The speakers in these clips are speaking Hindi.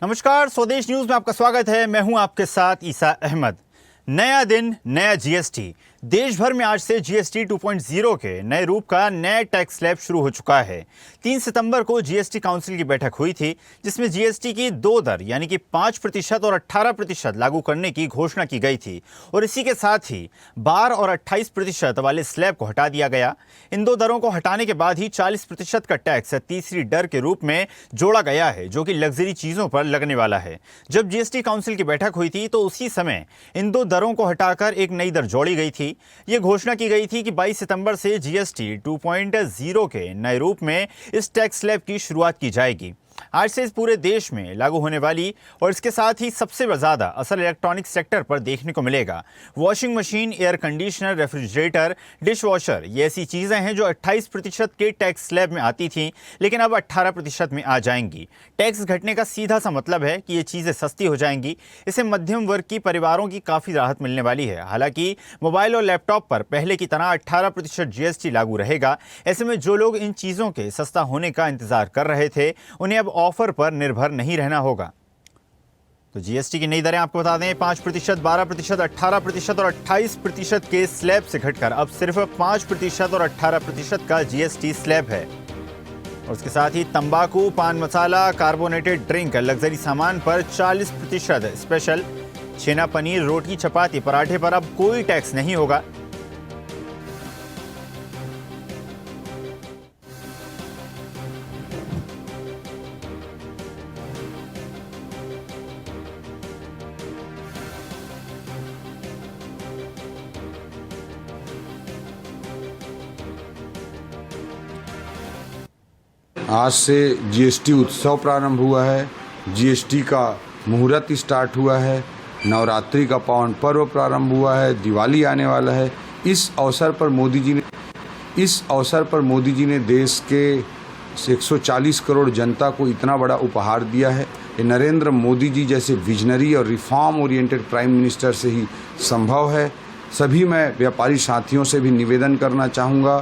नमस्कार, स्वदेश न्यूज में आपका स्वागत है। मैं हूं आपके साथ ईसा अहमद। नया दिन, नया जीएसटी। देश भर में आज से जीएसटी 2.0 के नए रूप का नया टैक्स स्लैब शुरू हो चुका है। 3 सितंबर को जीएसटी काउंसिल की बैठक हुई थी, जिसमें जीएसटी की 2 दर यानी कि 5% और 18% लागू करने की घोषणा की गई थी और इसी के साथ ही 12 और 28% वाले स्लैब को हटा दिया गया। इन 2 दरों को हटाने के बाद ही 40% का टैक्स तीसरी दर के रूप में जोड़ा गया है, जो कि लग्जरी चीजों पर लगने वाला है। जब जीएसटी काउंसिल की बैठक हुई थी तो उसी समय इन 2 दरों को हटाकर एक नई दर जोड़ी गई थी। यह घोषणा की गई थी कि 22 सितंबर से जीएसटी 2.0 के नए रूप में इस टैक्स स्लैब की शुरुआत की जाएगी। आज से इस पूरे देश में लागू होने वाली और इसके साथ ही सबसे ज्यादा असर इलेक्ट्रॉनिक सेक्टर पर देखने को मिलेगा। Washing machine, air conditioner, refrigerator, dish washer, ये ऐसी चीजें हैं जो 28% के टैक्स स्लैब में आती थीं, लेकिन अब 18% में आ जाएंगी। टैक्स घटने का सीधा सा मतलब है कि ये चीजें सस्ती हो जाएंगी। इससे मध्यम वर्ग की परिवारों की काफी राहत मिलने वाली है। हालांकि मोबाइल और लैपटॉप पर पहले की तरह 18% जीएसटी लागू रहेगा। ऐसे में जो लोग इन चीजों के सस्ता होने का इंतजार कर रहे थे, उन्हें अब ऑफर पर निर्भर नहीं रहना होगा। तो जीएसटी की नई दरें आपको बता दें, 5%, 12%, 18% और 28% के स्लैब से घटकर अब सिर्फ 5% और 18% का जीएसटी स्लैब है। और उसके साथ ही तंबाकू, पान मसाला, कार्बोनेटेड ड्रिंक, लग्जरी सामान पर 40% स्पेशल, छेना, पनीर, रोटी, चपाती, पराठे पर अब कोई टैक्स नहीं होगा। आज से जीएसटी उत्सव प्रारंभ हुआ है। जीएसटी का मुहूर्त स्टार्ट हुआ है। नवरात्रि का पावन पर्व प्रारंभ हुआ है। दिवाली आने वाला है। इस अवसर पर मोदी जी ने देश के 140 करोड़ जनता को इतना बड़ा उपहार दिया है। ये नरेंद्र मोदी जी जैसे विजनरी और रिफॉर्म ओरिएंटेड प्राइम मिनिस्टर से ही संभव है। सभी मैं व्यापारी साथियों से भी निवेदन करना चाहूँगा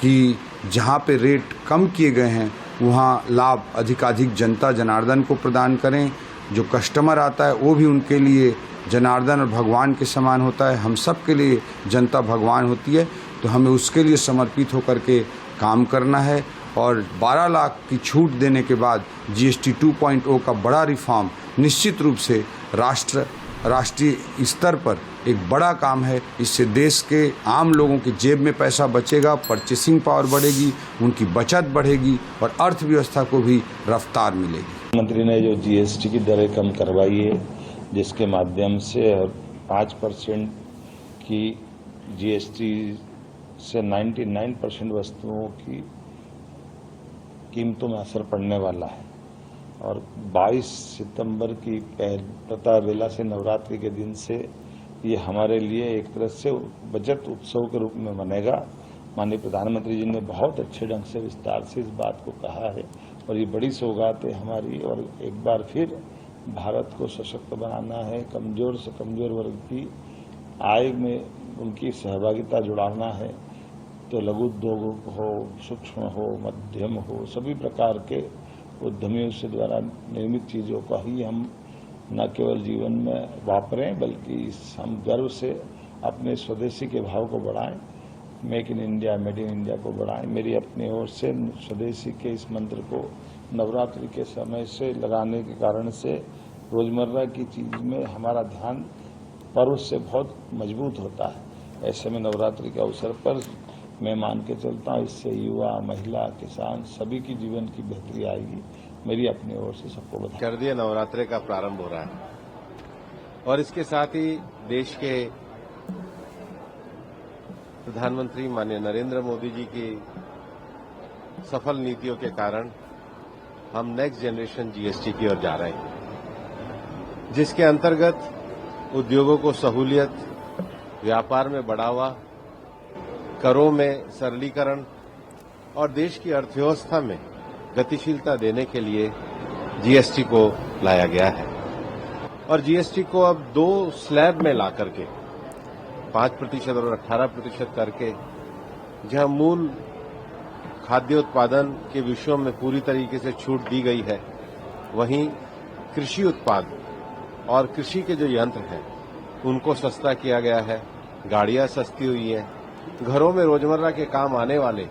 कि जहाँ पे रेट कम किए गए हैं वहाँ लाभ अधिकाधिक जनता जनार्दन को प्रदान करें। जो कस्टमर आता है वो भी उनके लिए जनार्दन और भगवान के समान होता है। हम सब के लिए जनता भगवान होती है, तो हमें उसके लिए समर्पित होकर के काम करना है। और 12 लाख की छूट देने के बाद जीएसटी 2.0 का बड़ा रिफॉर्म निश्चित रूप से राष्ट्रीय स्तर पर एक बड़ा काम है। इससे देश के आम लोगों की जेब में पैसा बचेगा, परचेसिंग पावर बढ़ेगी, उनकी बचत बढ़ेगी और अर्थव्यवस्था को भी रफ्तार मिलेगी। मंत्री ने जो जीएसटी की दरें कम करवाई है, जिसके माध्यम से 5% की जीएसटी से 99% वस्तुओं की कीमतों में असर पड़ने वाला है। और 22 सितंबर की प्रथा बेला से नवरात्रि के दिन से ये हमारे लिए एक तरह से बचत उत्सव के रूप में मनेगा। माननीय प्रधानमंत्री जी ने बहुत अच्छे ढंग से विस्तार से इस बात को कहा है और ये बड़ी सौगात है हमारी। और एक बार फिर भारत को सशक्त बनाना है, कमजोर से कमजोर वर्ग की आय में उनकी सहभागिता जुड़ाना है। तो लघु उद्योग हो, सूक्ष्म हो, मध्यम हो, सभी प्रकार के उद्यमियों से द्वारा निर्मित चीज़ों का ही हम न केवल जीवन में वापरें, बल्कि हम गर्व से अपने स्वदेशी के भाव को बढ़ाएं, make in India, made in India को बढ़ाएं। मेरी अपनी ओर से स्वदेशी के इस मंत्र को नवरात्रि के समय से लगाने के कारण से रोजमर्रा की चीज में हमारा ध्यान पर्व से बहुत मजबूत होता है। ऐसे में नवरात्रि के अवसर पर मैं मान के चलता हूँ, इससे युवा, महिला, किसान सभी की जीवन की बेहतरी आएगी। मेरी अपनी ओर से सबको बधाई। शारदीय नवरात्रि का प्रारंभ हो रहा है और इसके साथ ही देश के प्रधानमंत्री माननीय नरेंद्र मोदी जी की सफल नीतियों के कारण हम नेक्स्ट जनरेशन जीएसटी की ओर जा रहे हैं, जिसके अंतर्गत उद्योगों को सहूलियत, व्यापार में बढ़ावा, करों में सरलीकरण और देश की अर्थव्यवस्था में गतिशीलता देने के लिए जीएसटी को लाया गया है। और जीएसटी को अब 2 स्लैब में ला करके 5% और 18% करके, जहां मूल खाद्य उत्पादन के विषयों में पूरी तरीके से छूट दी गई है, वहीं कृषि उत्पाद और कृषि के जो यंत्र हैं उनको सस्ता किया गया है, गाड़ियां सस्ती हुई हैं, घरों में रोजमर्रा के काम आने वाले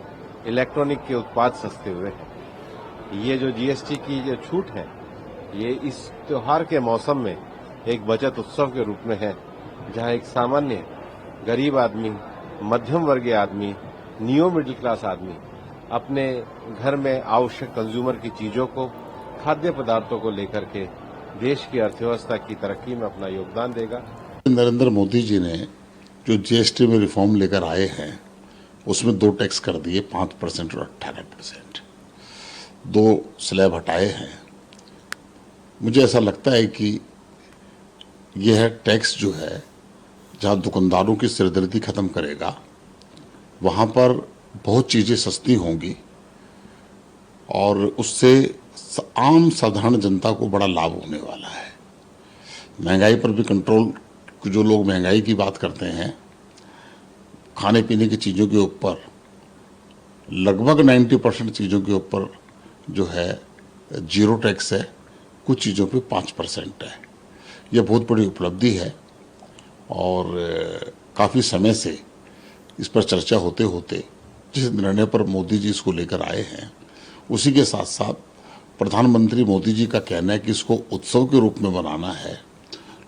इलेक्ट्रॉनिक के उत्पाद सस्ते हुए हैं। ये जो जीएसटी की जो छूट है ये इस त्योहार के मौसम में एक बचत उत्सव के रूप में है, जहां एक सामान्य गरीब आदमी, मध्यम वर्गीय आदमी, नियो मिडिल क्लास आदमी अपने घर में आवश्यक कंज्यूमर की चीजों को, खाद्य पदार्थों को लेकर के देश की अर्थव्यवस्था की तरक्की में अपना योगदान देगा। नरेंद्र मोदी जी ने जो जीएसटी में रिफॉर्म लेकर आए हैं उसमें 2 टैक्स कर दिए, 5% और 18%, 2 स्लैब हटाए हैं। मुझे ऐसा लगता है कि यह टैक्स जो है जहां दुकानदारों की सिरदर्दी खत्म करेगा वहां पर बहुत चीजें सस्ती होंगी और उससे आम साधारण जनता को बड़ा लाभ होने वाला है। महंगाई पर भी कंट्रोल, जो लोग महंगाई की बात करते हैं, खाने पीने की चीज़ों के ऊपर लगभग 90% चीज़ों के ऊपर जो है 0 टैक्स है, कुछ चीज़ों पे 5% है। यह बहुत बड़ी उपलब्धि है और काफ़ी समय से इस पर चर्चा होते होते जिस निर्णय पर मोदी जी इसको लेकर आए हैं, उसी के साथ साथ प्रधानमंत्री मोदी जी का कहना है कि इसको उत्सव के रूप में बनाना है,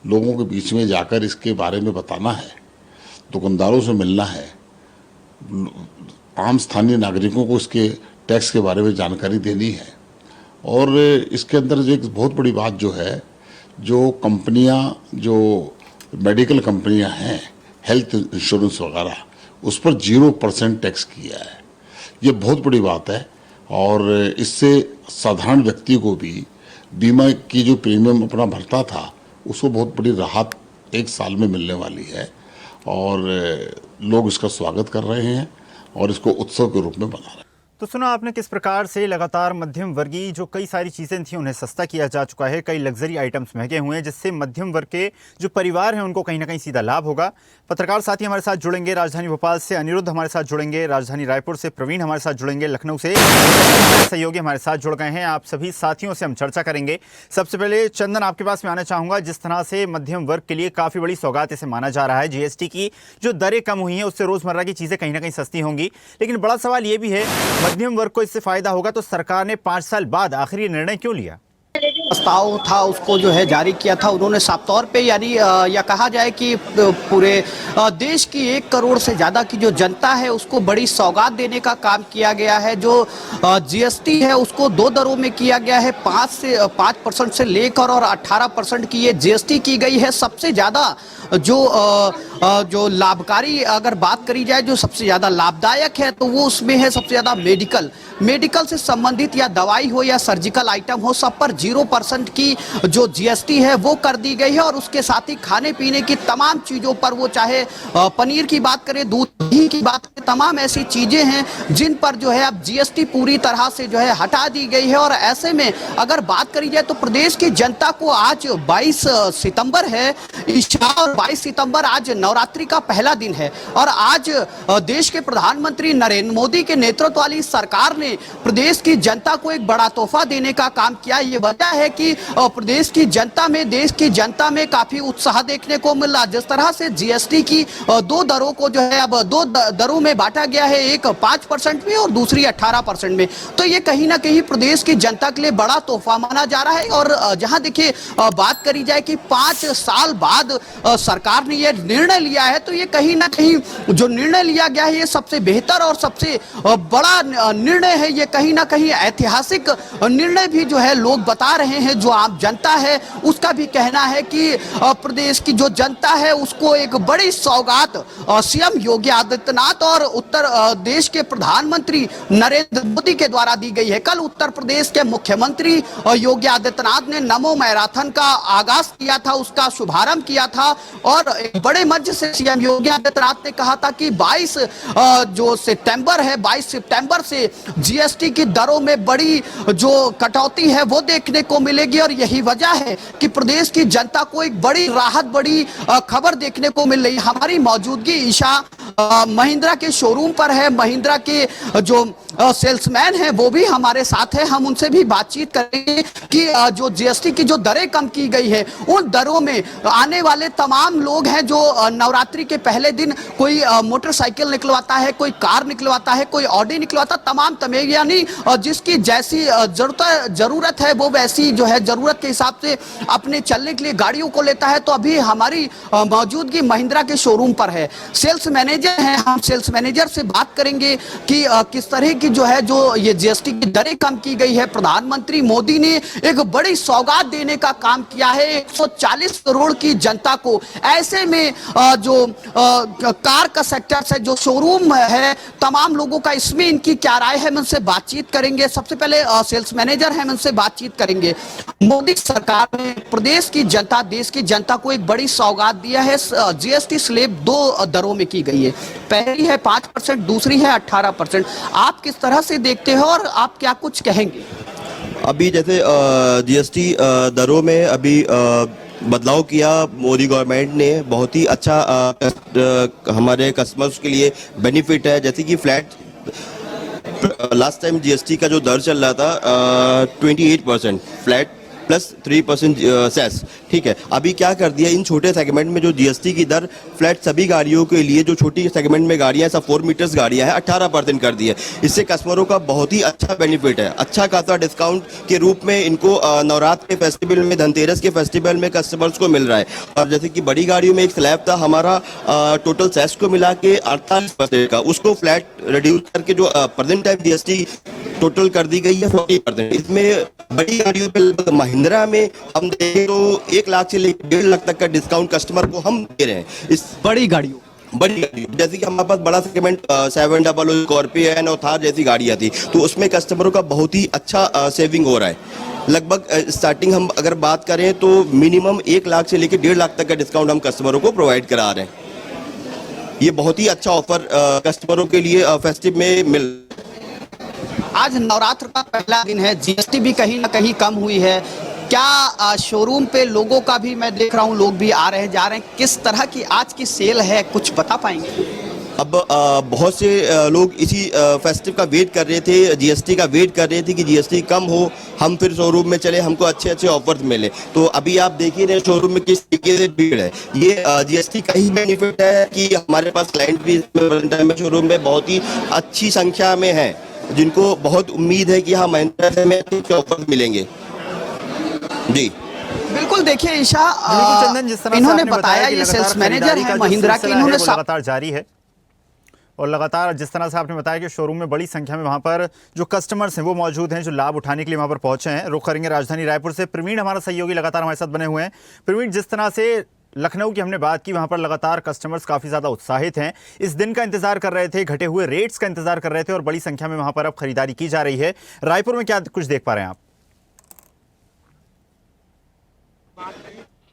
लोगों के बीच में जाकर इसके बारे में बताना है, दुकानदारों से मिलना है, आम स्थानीय नागरिकों को इसके टैक्स के बारे में जानकारी देनी है। और इसके अंदर जो एक बहुत बड़ी बात जो है, जो कंपनियां, जो मेडिकल कंपनियां हैं, हेल्थ इंश्योरेंस वगैरह, उस पर 0% टैक्स किया है। ये बहुत बड़ी बात है और इससे साधारण व्यक्ति को भी बीमा की जो प्रीमियम अपना भरता था उसको बहुत बड़ी राहत 1 साल में मिलने वाली है और लोग इसका स्वागत कर रहे हैं और इसको उत्सव के रूप में मना रहे हैं। तो सुना आपने किस प्रकार से लगातार मध्यम वर्गीय जो कई सारी चीज़ें थी उन्हें सस्ता किया जा चुका है, कई लग्जरी आइटम्स महंगे हुए हैं, जिससे मध्यम वर्ग के जो परिवार हैं उनको कहीं ना कहीं सीधा लाभ होगा। पत्रकार साथी हमारे साथ जुड़ेंगे, राजधानी भोपाल से अनिरुद्ध हमारे साथ जुड़ेंगे, राजधानी रायपुर से प्रवीण हमारे साथ जुड़ेंगे, लखनऊ से सहयोगी हमारे साथ जुड़ गए हैं। आप सभी साथियों से हम चर्चा करेंगे। सबसे पहले चंदन, आपके पास में आना चाहूँगा। जिस तरह से मध्यम वर्ग के लिए काफ़ी बड़ी सौगात इसे माना जा रहा है, जीएसटी की जो दरें कम हुई हैं उससे रोज़मर्रा की चीज़ें कहीं ना कहीं सस्ती होंगी, लेकिन बड़ा सवाल ये भी है मध्यम वर्ग को इससे फायदा होगा तो सरकार ने 5 साल बाद आखिर ये निर्णय क्यों लिया? प्रस्ताव था उसको जो है जारी किया था उन्होंने साफ तौर पे, यानी या कहा जाए कि पूरे देश की 1 करोड़ से ज्यादा की जो जनता है उसको बड़ी सौगात देने का काम किया गया है। जो जीएसटी है उसको 2 दरों में किया गया है, 5% से लेकर और 18% की ये जीएसटी की गई है। सबसे ज्यादा जो लाभकारी अगर बात करी जाए, जो सबसे ज्यादा लाभदायक है तो वो उसमें है सबसे ज्यादा मेडिकल से संबंधित या दवाई हो या सर्जिकल आइटम हो, सब पर 0% की जो जीएसटी है वो कर दी गई है। और उसके साथ ही खाने पीने की तमाम चीजों पर, वो चाहे पनीर की बात करें, दूध घी की बात करें, तमाम ऐसी चीजें हैं जिन पर जो है अब जीएसटी पूरी तरह से जो है हटा दी गई है। और ऐसे में अगर बात करी जाए तो प्रदेश की जनता को आज 22 सितंबर है ईशा, और 22 सितंबर आज नवरात्रि का पहला दिन है। और आज देश के प्रधानमंत्री नरेंद्र मोदी के नेतृत्व वाली सरकार ने प्रदेश की जनता को एक बड़ा तोहफा देने का काम किया। ये वजह है कि प्रदेश की जनता में, देश की जनता में काफी उत्साह देखने को मिल रहा। जिस तरह से जीएसटी की 2 दरों को जो है अब 2 दरों में बांटा गया है, एक 5% में और दूसरी 18% में, तो ये कहीं ना कहीं प्रदेश की जनता के लिए बड़ा तोहफा माना जा रहा है। और जहां देखिए बात करी जाए कि 5 साल बाद सरकार ने यह निर्णय लिया है, तो ये कहीं ना कहीं जो निर्णय लिया गया है ये सबसे बेहतर और सबसे बड़ा निर्णय है। ये कहीं ना कहीं ऐतिहासिक निर्णय भी जो है लोग बता रहे हैं। जो आम जनता है उसका भी कहना है कि प्रदेश की जो जनता है उसको एक बड़ी सौगात सीएम योगी आदित्यनाथ और उत्तर देश के प्रधानमंत्री नरेंद्र मोदी के द्वारा दी गई है। कल उत्तर प्रदेश के मुख्यमंत्री योगी आदित्यनाथ ने नमो मैराथन का आगाज किया था, उसका शुभारंभ किया था और एक बड़े मंच से सीएम योगी आदित्यनाथ ने कहा था कि 22 सितंबर से जीएसटी की दरों में बड़ी जो कटौती है वो देखने को मिलेगी। और यही वजह है कि प्रदेश की जनता को एक बड़ी राहत, बड़ी खबर देखने को मिल रही है। हमारी मौजूदगी ईशा महिंद्रा के शोरूम पर है। महिंद्रा के जो सेल्समैन है वो भी हमारे साथ है, हम उनसे भी बातचीत करेंगे कि जो जीएसटी की जो दरें कम की गई है उन दरों में आने वाले तमाम लोग हैं जो नवरात्रि के पहले दिन कोई मोटरसाइकिल निकलवाता है, कोई कार निकलवाता है, कोई ऑडी निकलवाता, तमाम तमें यानी जिसकी जैसी जरूरत है वो वैसी जो है जरूरत के हिसाब से अपने चलने के लिए गाड़ियों को लेता है। तो अभी हमारी मौजूदगी महिंद्रा के शोरूम पर है। सेल्स मैनेजर हैं, हम सेल्स मैनेजर से बात करेंगे कि किस तरह की जो है जो ये जीएसटी की दरें कम की गई है। प्रधानमंत्री मोदी ने एक बड़ी सौगात देने का काम किया है 140 करोड़ की जनता को। ऐसे में जो कार का सेक्टर से जो शोरूम है तमाम लोगों का, इसमें इनकी क्या राय है, हम उनसे बातचीत करेंगे। सबसे पहले सेल्स मैनेजर हैं, हम उनसे बातचीत करेंगे। मोदी सरकार ने प्रदेश की जनता, देश की जनता को एक बड़ी सौगात दिया है। जीएसटी स्लैब 2 दरों में की गई है, पहली है 5%, दूसरी है 18%। आप किस तरह से देखते हो और आप क्या कुछ कहेंगे? अभी जैसे जीएसटी दरों में अभी बदलाव किया मोदी गवर्नमेंट ने, बहुत ही अच्छा हमारे कस्टमर्स के लिए बेनिफिट है। जैसे कि फ्लैट लास्ट टाइम जीएसटी का जो दर चल रहा था 28% फ्लैट प्लस 3% सेस, ठीक है। अभी क्या कर दिया, इन छोटे सेगमेंट में जो जीएसटी की दर फ्लैट सभी गाड़ियों के लिए, जो छोटी सेगमेंट में गाड़ियां सब 4 मीटर्स गाड़ियां हैं, 18% कर दिया। इससे कस्टमरों का बहुत ही अच्छा बेनिफिट है। अच्छा खासा डिस्काउंट के रूप में इनको नवरात्र के फेस्टिवल में, धनतेरस के फेस्टिवल में कस्टमर्स को मिल रहा है। और जैसे कि बड़ी गाड़ियों में एक स्लैब था हमारा टोटल सेस को मिला के 48% का, उसको फ्लैट रिड्यूस करके जो प्रेजेंट टाइम जीएसटी टोटल कर दी गई है 40%। इसमें बड़ी गाड़ियों पे महिंद्रा में हम देखें तो 1 लाख से लेकर 1.5 लाख तक का डिस्काउंट कस्टमर को हम दे रहे हैं। इस बड़ी गाड़ी जैसे कि हमारे पास बड़ा सेगमेंट 700 स्कॉर्पियन और थार जैसी गाड़ियां थी, तो उसमें कस्टमरों का बहुत ही अच्छा सेविंग हो रहा है। लगभग स्टार्टिंग हम अगर बात करें तो मिनिमम 1 लाख से लेकर 1.5 लाख तक का डिस्काउंट हम कस्टमरों को प्रोवाइड करा रहे हैं। ये बहुत ही अच्छा ऑफर कस्टमरों के लिए फेस्टिव में मिल। आज नवरात्र का पहला दिन है, जीएसटी भी कहीं ना कहीं कम हुई है। क्या शोरूम पे लोगों का भी मैं देख रहा हूँ, लोग भी आ रहे हैं जा रहे हैं, किस तरह की आज की सेल है, कुछ बता पाएंगे? अब बहुत से लोग इसी फेस्टिव का वेट कर रहे थे, जीएसटी का वेट कर रहे थे कि जीएसटी कम हो, हम फिर शोरूम में चले, हमको अच्छे अच्छे ऑफर्स मिले। तो अभी आप देख ही रहे शोरूम में किस तरीके से भीड़ है। ये जीएसटी का ही बेनिफिट है कि हमारे पास क्लाइंट भी शोरूम में बहुत ही अच्छी संख्या में है, जिनको बहुत उम्मीद है कि हाँ महिंद्रा से हमें अच्छे ऑफर मिलेंगे। जी बिल्कुल, देखिए ईशा, बिल्कुल चंदन, जिस तरह से इन्होंने आपने बताया कि ये लगातार सेल्स मैनेजर खरीदारी है का जो महिंद्रा के, सिलसिला इन्होंने है वो लगातार जारी है। और लगातार जिस तरह से आपने बताया कि शोरूम में बड़ी संख्या में वहां पर जो कस्टमर्स हैं वो मौजूद हैं, जो लाभ उठाने के लिए वहां पर पहुंचे हैं। रुख करेंगे राजधानी रायपुर से, प्रवीण हमारा सहयोगी लगातार हमारे साथ बने हुए हैं। प्रवीण, जिस तरह से लखनऊ की हमने बात की, वहां पर लगातार कस्टमर्स काफी ज्यादा उत्साहित हैं, इस दिन का इंतजार कर रहे थे, घटे हुए रेट्स का इंतजार कर रहे थे और बड़ी संख्या में वहां पर अब खरीदारी की जा रही है। रायपुर में क्या कुछ देख पा रहे हैं आप?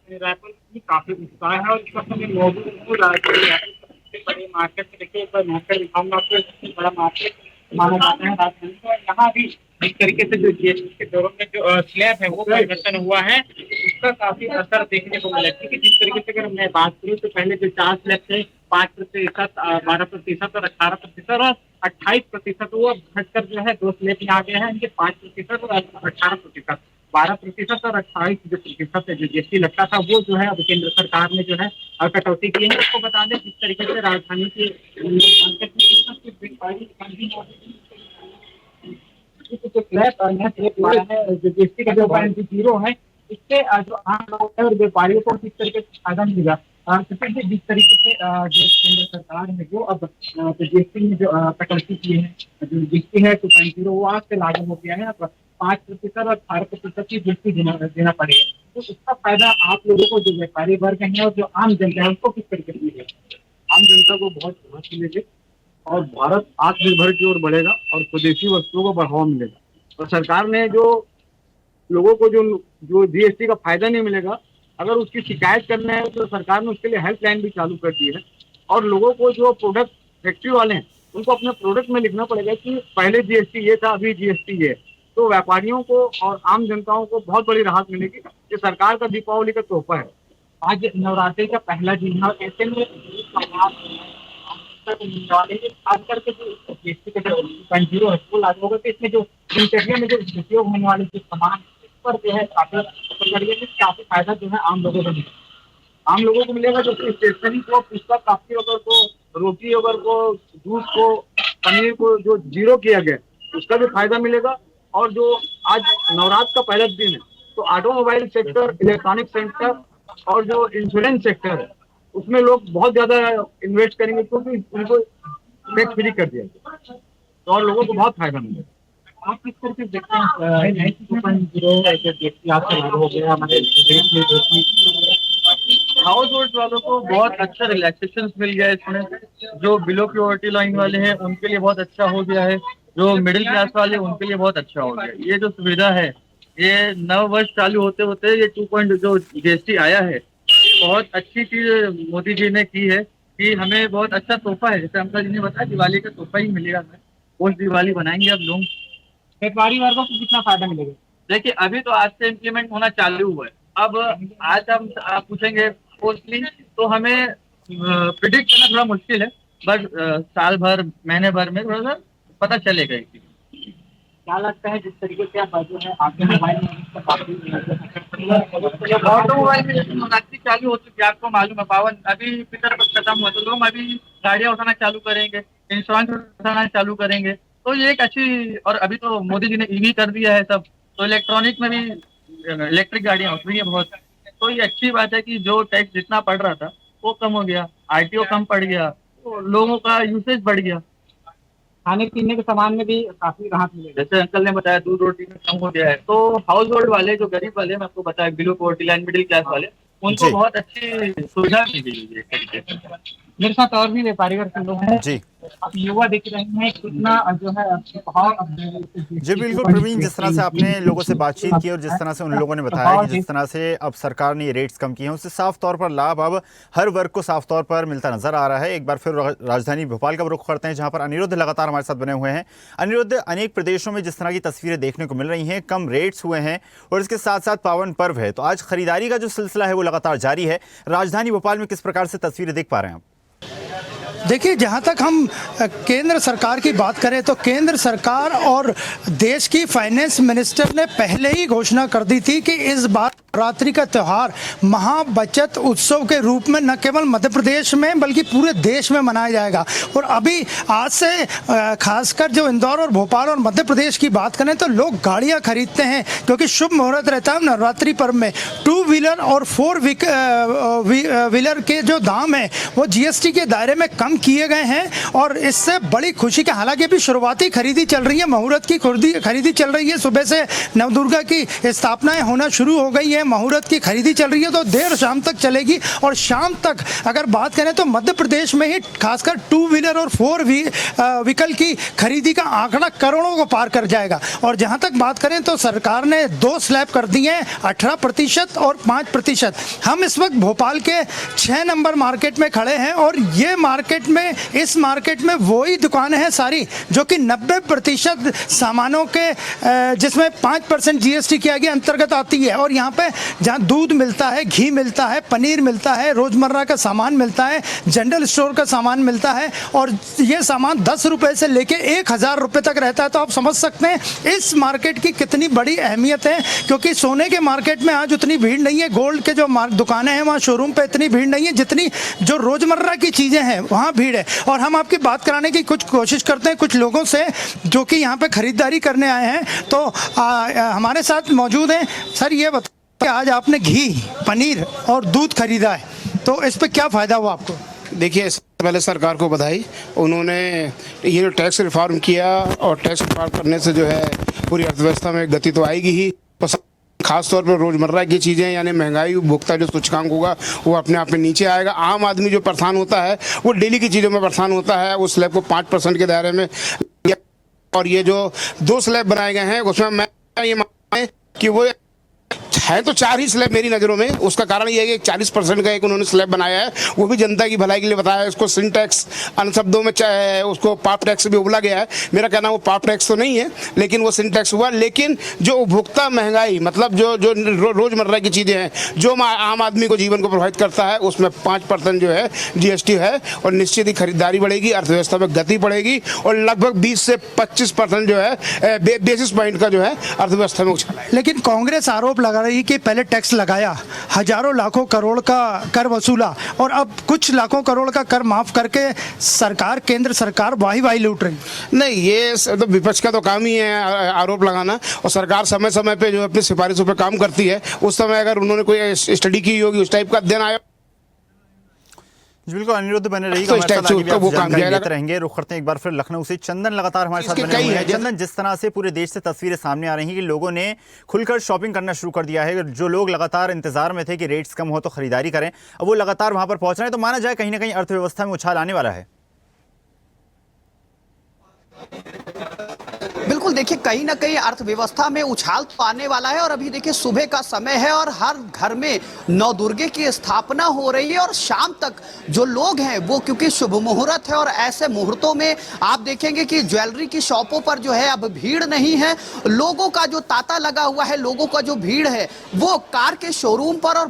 रायपुर में काफी उत्साह है और इस वक्त मैं मौजूद हूँ रायपुर सबसे बड़े मार्केट में। देखिए एक बार मार्केट दिखाऊंगा आपको, सबसे बड़ा मार्केट माना जाता है राजधानी को। यहाँ भी इस तरीके से जो जीएसटी के दरों में जो स्लैब है वो परिवर्तन हुआ है, उसका काफी असर देखने को मिला। क्योंकि जिस तरीके से अगर मैं बात करूँ तो पहले जो 4 स्लैब थे 5%, 12% और 18% और 28%, वो अब घटकर जो है 2 स्लैब यहाँ आ गए हैं, इनके 5% और 18%। 12% और 28% जो जीएसटी लगता था वो जो है अब केंद्र सरकार ने जो है कटौती की है। उसको बता दें जिस तरीके से राजधानी के जो जीएसटी का जो 0 है, इससे जो आम लोग है और व्यापारियों को किस तरीके से फायदा मिलेगा। जिस तरीके से जो केंद्र सरकार है जो अब जीएसटी में जो कटौती की है, जो जीएसटी है 2.0 वो आज से लागू हो गया है। अब 5% और 18% की जीएसटी देना पड़ेगा। तो इसका फायदा आप लोगों को, जो व्यापारी वर्ग है और जो आम जनता है, उसको किस तरीके से मिलेगा? आम जनता को बहुत राहत मिलेगी और भारत आत्मनिर्भर की ओर बढ़ेगा और स्वदेशी वस्तुओं को बढ़ावा मिलेगा। और सरकार ने जो लोगों को जो जीएसटी का फायदा नहीं मिलेगा, अगर उसकी शिकायत करना है तो सरकार ने उसके लिए हेल्पलाइन भी चालू कर दी है। और लोगों को जो प्रोडक्ट फैक्ट्री वाले हैं उनको अपने प्रोडक्ट में लिखना पड़ेगा कि पहले जीएसटी ये था, अभी जीएसटी ये। तो व्यापारियों को और आम जनताओं को बहुत बड़ी राहत मिलेगी। ये सरकार का दीपावली का तोहफा है। आज नवरात्रि का पहला दिन है, ऐसे में तक मिलने वाले हैं, खास करके जो जीएसटी का जो 2.0 है वो लागू होगा, तो इसमें जो दिनचर्या में जो उपयोग होने वाले जो सामान है, इस पर जो है काफी फायदा जो है आम लोगों को मिलेगा। आम लोगों को मिलेगा, जो स्टेशनरी को, पुष्पा काफी वगैरह को, रोटी वगैरह को, दूध को, पनीर को जो जीरो किया गया उसका भी फायदा मिलेगा। और जो आज नवरात्र का पहला दिन है, तो ऑटोमोबाइल सेक्टर, इलेक्ट्रॉनिक सेक्टर और जो इंश्योरेंस सेक्टर है उसमें लोग बहुत ज्यादा इन्वेस्ट करेंगे, क्योंकि उनको टैक्स फ्री कर दिया गया, तो और लोगों को बहुत फायदा मिलेगा। आप किस तरह से देखते हैं 2.0 ऐसे जीएसटी आपसे लागू हो गया हमारे देश में, जो कि हाउस होल्ड वालों को बहुत अच्छा रिलैक्सेशन मिल गया है इसमें। जो बिलो प्योरिटी लाइन वाले हैं उनके लिए बहुत अच्छा हो गया है, जो मिडिल क्लास वाले हैं उनके लिए बहुत अच्छा हो गया। ये जो सुविधा है, ये नव वर्ष चालू होते होते ये 2. जो जीएसटी आया है, बहुत अच्छी चीज मोदी जी ने की है कि हमें बहुत अच्छा तोहफा है। जैसे अमता जी ने बताया, दिवाली का तोहफा ही मिलेगा हमें, पोस्ट दिवाली बनाएंगे अब लोग। व्यापारी वर्गों को कितना फायदा मिलेगा? देखिए, अभी तो आज से इम्प्लीमेंट होना चालू हुआ है। अब आज हम आप पूछेंगे पोस्टली, तो हमें प्रिडिक्ट करना थोड़ा मुश्किल है, बट साल भर, महीने भर में थोड़ा सा पता चलेगा। क्या लगता है जिस तरीके से आप जो है आपके मोबाइल में ऑटोमोबाइल में जैसे नवरात्रि चालू हो चुकी है, आपको मालूम है, पावन अभी पितर खत्म हुआ, तो लोग अभी गाड़ियां उठाना चालू करेंगे, इंश्योरेंस उठाना चालू करेंगे। तो ये एक अच्छी, और अभी तो मोदी जी ने ईवी कर दिया है सब, तो इलेक्ट्रॉनिक में भी इलेक्ट्रिक गाड़ियां उठ रही है बहुत। तो ये अच्छी बात है कि जो टैक्स जितना पड़ रहा था वो कम हो गया, आरटीओ कम पड़ गया, तो लोगों का यूसेज बढ़ गया। खाने पीने के सामान में भी काफी राहत मिलेगी। जैसे अंकल ने बताया, दूध रोटी में कम हो गया है, तो हाउस होल्ड वाले जो गरीब वाले, मैं आपको बताया below poverty line, middle class वाले, उनको जी। बहुत अच्छी सुविधा मिल गई है एक तरीके से। मेरे साथ और भी व्यापारी वर्ग के लोग हैं जी आप युवा देख रहे हैं, कितना जो है जी बिल्कुल प्रवीण, जिस तरह से आपने लोगों से बातचीत की और जिस तरह से उन लोगों ने बताया कि जिस तरह से अब सरकार ने ये रेट्स कम किए हैं, उससे साफ तौर पर लाभ अब हर वर्ग को साफ तौर पर मिलता नजर आ रहा है। एक बार फिर राजधानी भोपाल का रुख करते हैं, जहां पर अनिरुद्ध लगातार हमारे साथ बने हुए हैं। अनिरुद्ध, अनेक प्रदेशों में जिस तरह की तस्वीरें देखने को मिल रही हैं, कम रेट्स हुए हैं और इसके साथ साथ पावन पर्व है, तो आज खरीदारी का जो सिलसिला है वो लगातार जारी है। राजधानी भोपाल में किस प्रकार से तस्वीरें देख पा रहे हैं आप? देखिए, जहाँ तक हम केंद्र सरकार की बात करें तो केंद्र सरकार और देश की फाइनेंस मिनिस्टर ने पहले ही घोषणा कर दी थी कि इस बार नवरात्रि का त्यौहार महाबचत उत्सव के रूप में न केवल मध्य प्रदेश में बल्कि पूरे देश में मनाया जाएगा। और अभी आज से खासकर जो इंदौर और भोपाल और मध्य प्रदेश की बात करें तो लोग गाड़ियां खरीदते हैं, क्योंकि शुभ मुहूर्त रहता है नवरात्रि पर्व में। 2 व्हीलर और 4 व्हीलर के जो दाम है वो जीएसटी के दायरे में कम किए गए हैं और इससे बड़ी खुशी के, हालांकि अभी शुरुआती खरीदी चल रही है, मुहूर्त की खरीदी चल रही है। सुबह से नवदुर्गा की स्थापनाएं होना शुरू हो गई है, मुहूर्त की खरीदी चल रही है, तो देर शाम तक चलेगी। और शाम तक अगर बात करें तो मध्य प्रदेश में ही खासकर 2 व्हीलर और 4 व्हीकल की खरीदी का आंकड़ा करोड़ों को पार कर जाएगा। और जहां तक बात करें तो सरकार ने 2 स्लैब कर दिए हैं, 18% और 5%। हम इस वक्त भोपाल के 6 नंबर मार्केट में खड़े हैं और ये मार्केट में, इस मार्केट में वही दुकानें हैं सारी जो कि 90% सामानों के जिसमें 5% जीएसटी किया गया अंतर्गत आती है। और यहाँ पे जहाँ दूध मिलता है, घी मिलता है, पनीर मिलता है, रोजमर्रा का सामान मिलता है, जनरल स्टोर का सामान मिलता है, और ये सामान 10 रुपए से लेके 1000 रुपए तक रहता है। तो आप समझ सकते हैं इस मार्केट की कितनी बड़ी अहमियत है, क्योंकि सोने के मार्केट में आज उतनी भीड़ नहीं है, गोल्ड के जो दुकानें हैं वहाँ शोरूम पे इतनी भीड़ नहीं है जितनी जो रोजमर्रा की चीजें हैं वहाँ भीड़ है। और हम आपकी बात कराने की कुछ कोशिश करते हैं कुछ लोगों से जो कि यहाँ पे खरीदारी करने आए हैं। तो हमारे साथ मौजूद हैं। सर, ये बताइए कि आज आपने घी, पनीर और दूध खरीदा है, तो इस पे क्या फायदा हुआ आपको? देखिए, पहले सरकार को बधाई, उन्होंने ये जो टैक्स रिफॉर्म किया और टैक्स रिफॉर्म करने से जो है पूरी अर्थव्यवस्था में गति तो आएगी ही, खास तौर पर रोजमर्रा की चीज़ें यानी महंगाई उपभोक्ता जो सूचकांक होगा वो अपने आप में नीचे आएगा। आम आदमी जो परेशान होता है वो डेली की चीज़ों में परेशान होता है, उस स्लैब को 5% के दायरे में। और ये जो 2 स्लैब बनाए गए हैं उसमें मैं ये मानता है कि वो है तो 4 ही स्लैब मेरी नज़रों में। उसका कारण ये है कि 40% का एक उन्होंने स्लैब बनाया है, वो भी जनता की भलाई के लिए बताया है। उसको सिंटैक्स, अन्य शब्दों में उसको पाप टैक्स भी उबला गया है। मेरा कहना वो पाप टैक्स तो नहीं है, लेकिन वो सिंटैक्स हुआ। लेकिन जो उपभोक्ता महंगाई, मतलब जो रोजमर्रा की चीज़ें हैं, जो आम आदमी को जीवन को प्रभावित करता है, उसमें 5% जो है GST है, और निश्चित ही खरीदारी बढ़ेगी, अर्थव्यवस्था में गति बढ़ेगी, और लगभग 20 से 25% जो है बेसिस पॉइंट का जो है अर्थव्यवस्था में उछाल है। लेकिन कांग्रेस आरोप लगा रही कि पहले टैक्स लगाया, हजारों लाखों करोड़ का कर वसूला, और अब कुछ लाखों करोड़ का कर माफ करके सरकार, केंद्र सरकार वाही लूट रही। नहीं, ये तो विपक्ष का तो काम ही है आरोप लगाना, और सरकार समय समय पे जो अपनी सिफारिशों पे काम करती है, उस समय अगर उन्होंने कोई स्टडी की होगी, उस टाइप का अध्ययन आया। बिल्कुल अनिरुद्ध बने रहिएगा, तो हमारे साथ आगे भी आप वो काम जानकारी किया देते रहेंगे। रुख करते हैं एक बार फिर लखनऊ से, चंदन लगातार हमारे साथ इसके बने कई हुए हैं। हैं। चंदन, जिस तरह से पूरे देश से तस्वीरें सामने आ रही हैं कि लोगों ने खुलकर शॉपिंग करना शुरू कर दिया है, जो लोग लगातार इंतजार में थे कि रेट्स कम हो तो खरीदारी करें, अब वो लगातार वहां पर पहुंच रहे हैं, तो माना जाए कहीं ना कहीं अर्थव्यवस्था में उछाल आने वाला है। बिल्कुल, देखिए कहीं ना कहीं अर्थव्यवस्था में उछाल तो आने वाला है। और अभी देखिए सुबह का समय है और हर घर में नवदुर्गे की स्थापना हो रही है, और शाम तक जो लोग हैं वो, क्योंकि शुभ मुहूर्त है, और ऐसे मुहूर्तों में आप देखेंगे कि ज्वेलरी की शॉपों पर जो है अब भीड़ नहीं है। लोगों का जो तांता लगा हुआ है, लोगों का जो भीड़ है वो कार के शोरूम पर और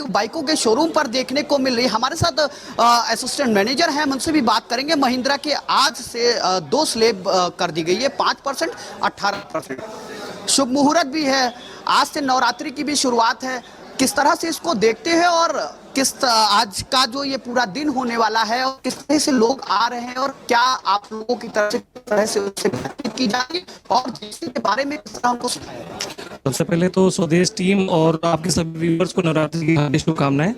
बाइकों के शोरूम पर देखने को मिल रही है। हमारे साथ असिस्टेंट मैनेजर हैं, हम उनसे भी बात करेंगे। महिंद्रा के आज से 2 स्लैब कर दी गई है, 5%, 18%। शुभ मुहूर्त भी है, आज से नवरात्रि की भी शुरुआत है। किस तरह से इसको देखते हैं, और आज का जो ये पूरा दिन होने वाला है, और किस तरह से लोग आ रहे हैं, और क्या आप लोगों की तरह से उससे बातचीत की जा रही है, और जिसके बारे में किस तरह हमको सुनाया? सबसे पहले तो स्वदेश टीम और आपके सभी व्यूअर्स को नवरात्रि की हार्दिक शुभकामनाएं।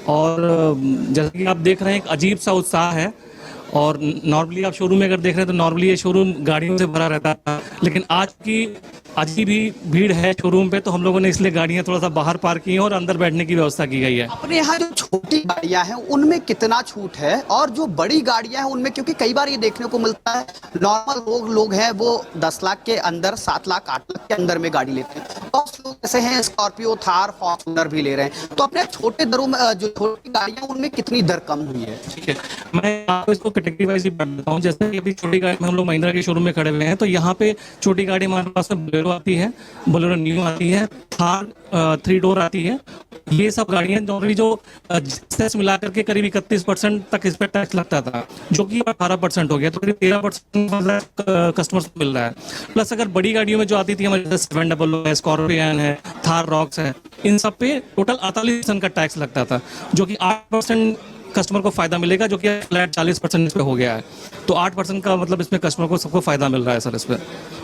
और जैसा कि आप देख रहे हैं, एक अजीब सा उत्साह है। और नॉर्मली आप शोरूम में अगर देख रहे हैं तो नॉर्मली ये शोरूम गाड़ियों से भरा रहता था, लेकिन आज की अजीब ही भीड़ है शोरूम पे, तो हम लोगों ने इसलिए गाड़ियां थोड़ा सा बाहर पार्क की हैं और अंदर बैठने की व्यवस्था की गई है। अपने यहाँ जो छोटी गाड़ियां हैं उनमें कितना छूट है, और जो बड़ी गाड़ियां हैं उनमें, क्योंकि कई बार ये देखने को मिलता है नॉर्मल लोग हैं वो 10 लाख के अंदर, 7 लाख 8 लाख के अंदर में गाड़ी लेते हैं। बहुत लोग ऐसे हैं स्कॉर्पियो, थार, फॉर्च्यूनर भी ले रहे हैं। तो अपने छोटे दरों में जो छोटी गाड़ियां उनमें कितनी दर कम हुई है? ठीक है, मैं आपको इसको कैटेगरी वाइज बताता हूँ। जैसे कि अभी छोटी गाड़ी में हम लोग महिंद्रा के शोरूम में खड़े हुए हैं, तो यहाँ पे छोटी गाड़ी हमारे पास में बोलेरो आती है, बोलेरो न्यू आती है, थार 3 डोर आती है। ये सब गाड़ियां नॉर्मली जो सेस मिला करके करीब 31% तक इस पर टैक्स लगता था, जो कि 18% हो गया, तो करीब 13% कस्टमर्स को मिल रहा है। प्लस अगर बड़ी गाड़ियों में जो आती थी हमारे 700 है, स्कॉर्पियन है, थार रॉक्स है, इन सब पे टोटल 48% का टैक्स लगता था, जो कि 8% कस्टमर को फायदा मिलेगा, जो कि फ्लैट 40% इस पे हो गया है। तो 8% का मतलब इसमें कस्टमर को सबको फायदा मिल रहा है सर इस पे।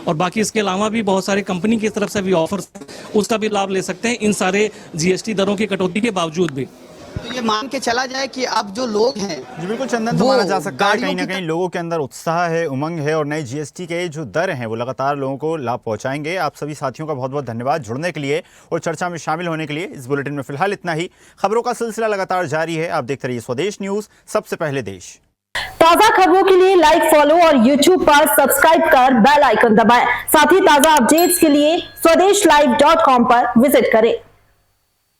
और बाकी इसके अलावा भी बहुत सारी कंपनी की तरफ से भी ऑफर्स, उसका भी लाभ ले सकते हैं इन सारे GST दरों की कटौती के बावजूद भी। तो ये मान के चला जाए कि अब जो लोग हैं, जी बिल्कुल चंदन, तो माना जा सकता है कहीं ना कहीं लोगों के अंदर उत्साह है, उमंग है, और नए GST के जो दर हैं वो लगातार लोगों को लाभ पहुंचाएंगे। आप सभी साथियों का बहुत बहुत धन्यवाद जुड़ने के लिए और चर्चा में शामिल होने के लिए। इस बुलेटिन में फिलहाल इतना ही। खबरों का सिलसिला लगातार जारी है, आप देखते रहिए स्वदेश न्यूज, सबसे पहले देश। ताजा खबरों के लिए लाइक, फॉलो और YouTube पर सब्सक्राइब कर बेल आइकन दबाएं। साथ ही ताजा अपडेट्स के लिए स्वदेशलाइव.com पर विजिट करें।